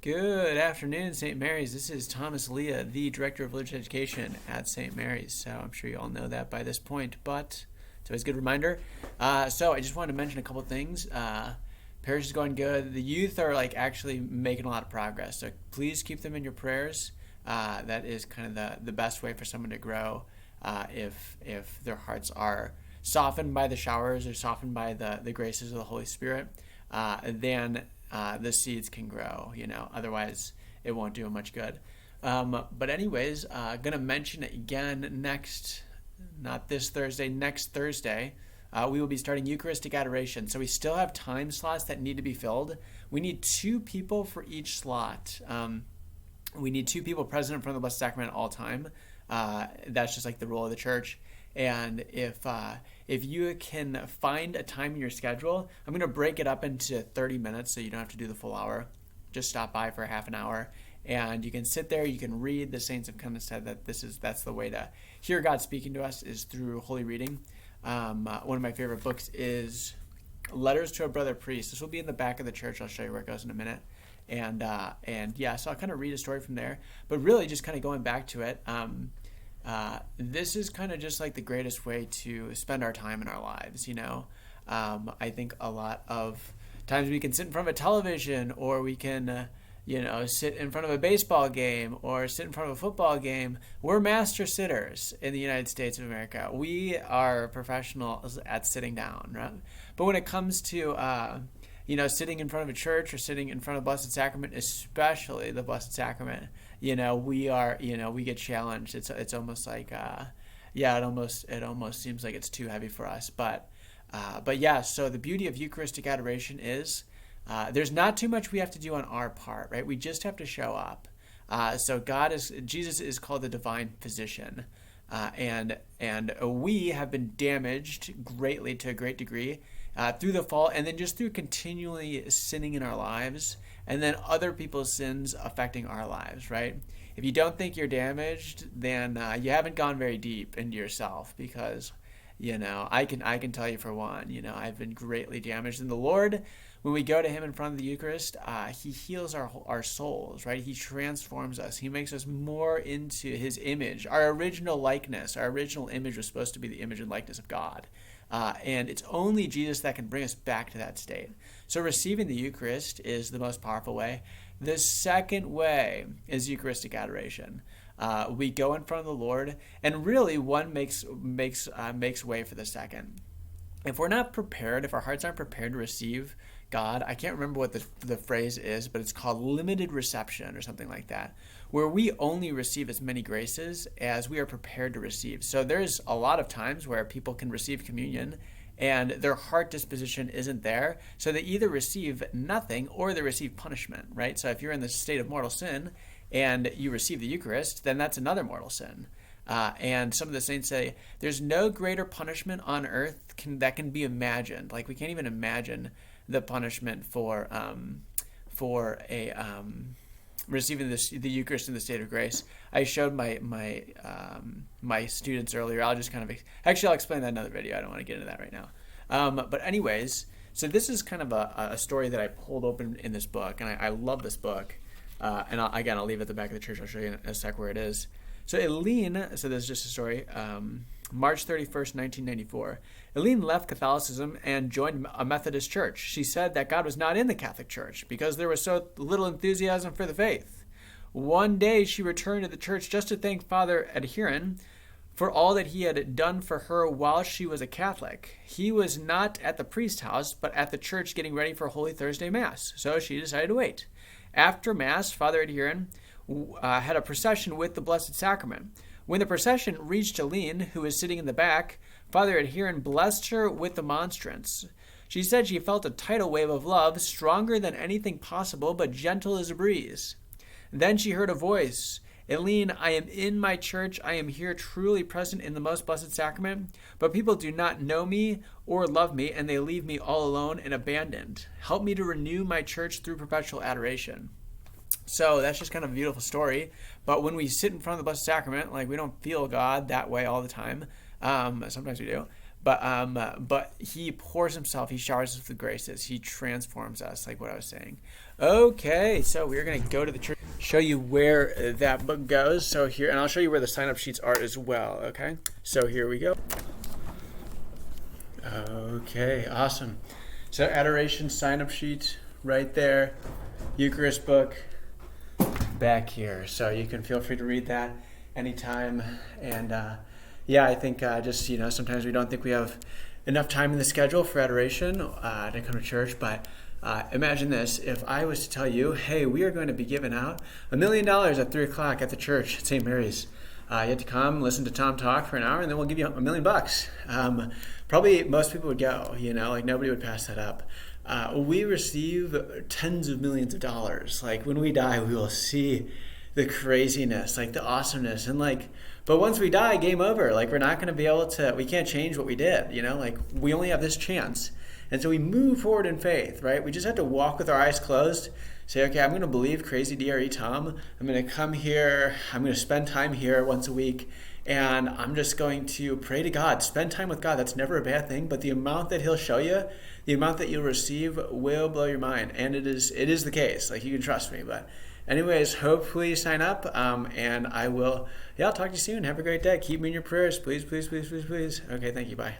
Good afternoon, St. Mary's. This is Thomas Leah, the Director of Religious Education at St. Mary's. So I'm sure you all know that by this point, but it's always a good reminder. So I just wanted to mention a couple things. Parish is going good. The youth are actually making a lot of progress. So please keep them in your prayers. That is kind of the best way for someone to grow if their hearts are softened by the showers or softened by the graces of the Holy Spirit. Then the seeds can grow, otherwise it won't do much good. But anyways, going to mention it again not this Thursday, next Thursday, we will be starting Eucharistic Adoration. So we still have time slots that need to be filled. We need 2 people for each slot. We need 2 people present in front of the Blessed Sacrament at all time. That's just the rule of the church. And if you can find a time in your schedule, I'm going to break it up into 30 minutes so you don't have to do the full hour. Just stop by for half an hour, and you can sit there. You can read. The saints have kind of said that that's the way to hear God speaking to us is through holy reading. One of my favorite books is Letters to a Brother Priest. This will be in the back of the church. I'll show you where it goes in a minute. And yeah, so I'll kind of read a story from there. But really, just kind of going back to it. This is kind of just the greatest way to spend our time in our lives, I think a lot of times we can sit in front of a television, or we can, sit in front of a baseball game or sit in front of a football game. We're master sitters in the United States of America. We are professionals at sitting down, right? But when it comes to, sitting in front of a church or sitting in front of the Blessed Sacrament, especially the Blessed Sacrament, we get challenged. It's almost it almost seems like it's too heavy for us. But yeah, so the beauty of Eucharistic Adoration is there's not too much we have to do on our part, right? We just have to show up. So Jesus is called the divine physician. And we have been damaged greatly to a great degree through the fall, and then just through continually sinning in our lives, and then other people's sins affecting our lives, right? If you don't think you're damaged, then you haven't gone very deep into yourself, because I can tell you for one, I've been greatly damaged. And the Lord, when we go to Him in front of the Eucharist, He heals our souls, right? He transforms us. He makes us more into His image. Our original likeness, our original image was supposed to be the image and likeness of God. And it's only Jesus that can bring us back to that state. So receiving the Eucharist is the most powerful way. The second way is Eucharistic Adoration. We go in front of the Lord, and really one makes way for the second. If we're not prepared, if our hearts aren't prepared to receive God, I can't remember what the phrase is, but it's called limited reception or something like that, where we only receive as many graces as we are prepared to receive. So there's a lot of times where people can receive communion and their heart disposition isn't there, so they either receive nothing or they receive punishment, right? So if you're in the state of mortal sin and you receive the Eucharist, then that's another mortal sin. And some of the saints say there's no greater punishment on earth that can be imagined. We can't even imagine the punishment for receiving the Eucharist in the state of grace. I showed my students earlier. I'll just I'll explain that in another video. I don't want to get into that right now. But anyways, so this is kind of a story that I pulled open in this book, and I love this book. And I'll leave it at the back of the church. I'll show you in a sec where it is. So Eileen, so this is just a story, March 31st, 1994. Eileen left Catholicism and joined a Methodist church. She said that God was not in the Catholic Church because there was so little enthusiasm for the faith. One day she returned to the church just to thank Father Adherin for all that he had done for her while she was a Catholic. He was not at the priest's house, but at the church getting ready for Holy Thursday Mass, so she decided to wait. After Mass, Father Adherin had a procession with the Blessed Sacrament. When the procession reached Eileen, who was sitting in the back, Father Adherin blessed her with the monstrance. She said she felt a tidal wave of love, stronger than anything possible, but gentle as a breeze. Then she heard a voice, "Eileen, I am in my church. I am here truly present in the most blessed sacrament, but people do not know me or love me, and they leave me all alone and abandoned. Help me to renew my church through perpetual adoration." So that's just kind of a beautiful story. But when we sit in front of the Blessed Sacrament, we don't feel God that way all the time. Sometimes we do. But he pours himself, he showers us with graces, he transforms us, like what I was saying. Okay, so we're gonna go to the church, show you where that book goes. So here, and I'll show you where the sign-up sheets are as well. Okay, so here we go. Okay, awesome. So adoration sign-up sheet right there, Eucharist book back here. So you can feel free to read that anytime. And yeah, I think just, sometimes we don't think we have enough time in the schedule for adoration to come to church. But imagine this. If I was to tell you, hey, we are going to be giving out $1 million at 3 o'clock at the church at St. Mary's. You have to come, listen to Tom talk for an hour, and then we'll give you $1 million. Probably most people would go, like nobody would pass that up. We receive tens of millions of dollars. Like when we die, we will see the craziness, like the awesomeness. And but once we die, game over. Like we're not going to be able to, we can't change what we did, like we only have this chance. And so we move forward in faith, right? We just have to walk with our eyes closed, say, okay, I'm going to believe crazy DRE Tom. I'm going to come here. I'm going to spend time here once a week. And I'm just going to pray to God, spend time with God. That's never a bad thing. But the amount that he'll show you, the amount that you'll receive will blow your mind. And it is the case. Like you can trust me. But anyways, hopefully you sign up. And I'll talk to you soon. Have a great day. Keep me in your prayers. Please, please, please, please, please. Okay, thank you. Bye.